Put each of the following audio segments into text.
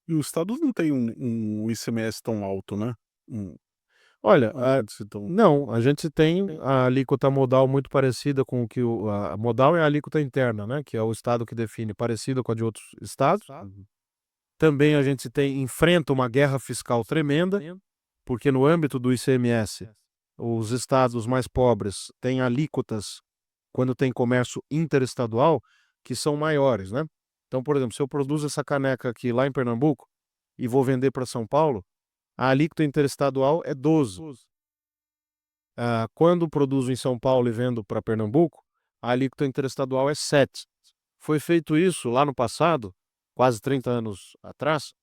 E os estados não têm um ICMS tão alto, né? Um Olha, um índice tão não, a gente tem a alíquota modal muito parecida com o que a modal é a alíquota interna, né, que é o estado que define, parecida com a de outros estados. uhum. Também a gente enfrenta uma guerra fiscal tremenda, porque no âmbito do ICMS, os estados mais pobres têm alíquotas quando tem comércio interestadual que são maiores, né. Então, por exemplo, se eu produzo essa caneca aqui lá em Pernambuco e vou vender para São Paulo, a alíquota interestadual é 12. Quando produzo em São Paulo e vendo para Pernambuco, a alíquota interestadual é 7. Foi feito isso lá no passado, quase 30 anos atrás,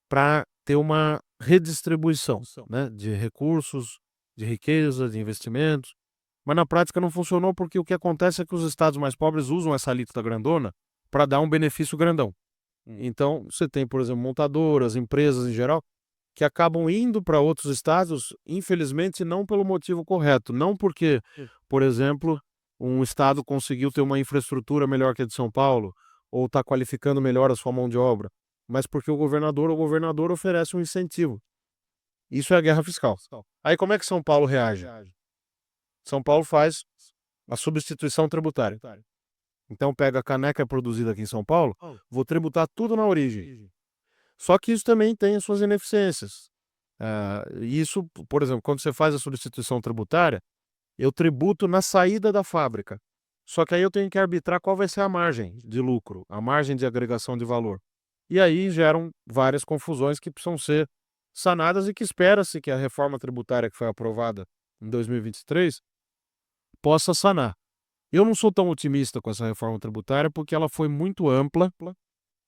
para ter uma redistribuição, né, de recursos, de riqueza, de investimentos, mas na prática não funcionou, porque o que acontece é que os estados mais pobres usam essa alíquota grandona para dar um benefício grandão. Hum. Então, você tem, por exemplo, montadoras, empresas em geral, que acabam indo para outros estados, infelizmente, não pelo motivo correto, não porque, por exemplo, um estado conseguiu ter uma infraestrutura melhor que a de São Paulo, ou está qualificando melhor a sua mão de obra, mas porque o governador ou governador oferece um incentivo. Isso é a guerra fiscal. Aí como é que São Paulo reage? São Paulo faz a substituição tributária. Então pega a caneca produzida aqui em São Paulo, vou tributar tudo na origem. Só que isso também tem as suas ineficiências. Isso, por exemplo, quando você faz a substituição tributária, eu tributo na saída da fábrica. Só que aí eu tenho que arbitrar qual vai ser a margem de lucro, a margem de agregação de valor. E aí geram várias confusões que precisam ser sanadas e que espera-se que a reforma tributária que foi aprovada em 2023 possa sanar. Eu não sou tão otimista com essa reforma tributária porque ela foi muito ampla,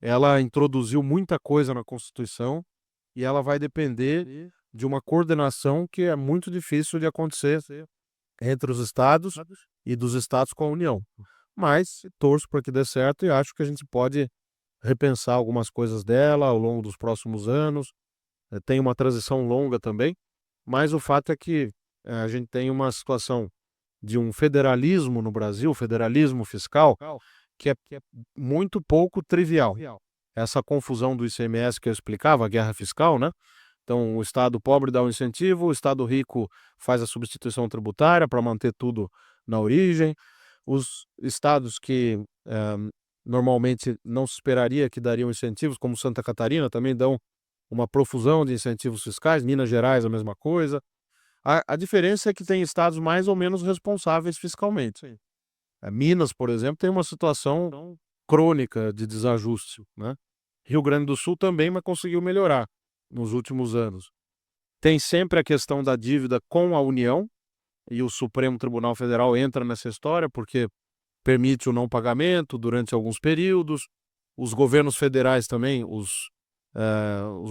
ela introduziu muita coisa na Constituição e ela vai depender de uma coordenação que é muito difícil de acontecer entre os estados e dos estados com a União. Mas torço para que dê certo e acho que a gente pode repensar algumas coisas dela ao longo dos próximos anos. Tem uma transição longa também, mas o fato é que a gente tem uma situação de um federalismo no Brasil, federalismo fiscal, que é muito pouco trivial. Essa confusão do ICMS que eu explicava, a guerra fiscal, né? Então, o estado pobre dá um incentivo, o estado rico faz a substituição tributária para manter tudo na origem. Os estados que normalmente não se esperaria que dariam incentivos, como Santa Catarina, também dão uma profusão de incentivos fiscais. Minas Gerais, a mesma coisa. A diferença é que tem estados mais ou menos responsáveis fiscalmente. Minas, por exemplo, tem uma situação crônica de desajuste, né? Rio Grande do Sul também, mas conseguiu melhorar nos últimos anos. Tem sempre a questão da dívida com a União, e o Supremo Tribunal Federal entra nessa história porque permite o não pagamento durante alguns períodos. Os governos federais também, os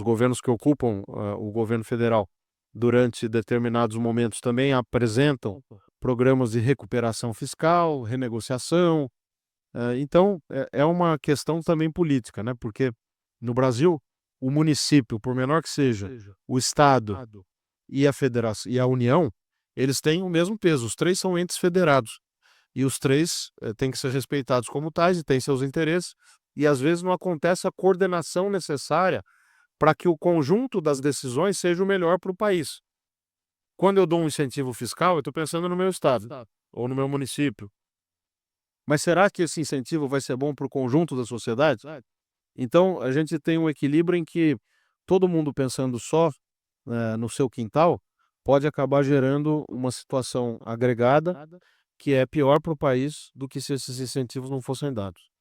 governos que ocupam o governo federal durante determinados momentos também apresentam programas de recuperação fiscal, renegociação. Então, é uma questão também política, né? Porque no Brasil, o município, por menor que seja, o Estado e a Federação e a União, eles têm o mesmo peso. Os três são entes federados. E os três têm que ser respeitados como tais e têm seus interesses. E às vezes não acontece a coordenação necessária para que o conjunto das decisões seja o melhor para o país. Quando eu dou um incentivo fiscal, eu estou pensando no meu estado ou no meu município. Mas será que esse incentivo vai ser bom para o conjunto da sociedade? Então, a gente tem um equilíbrio em que todo mundo pensando só no seu quintal pode acabar gerando uma situação agregada que é pior para o país do que se esses incentivos não fossem dados.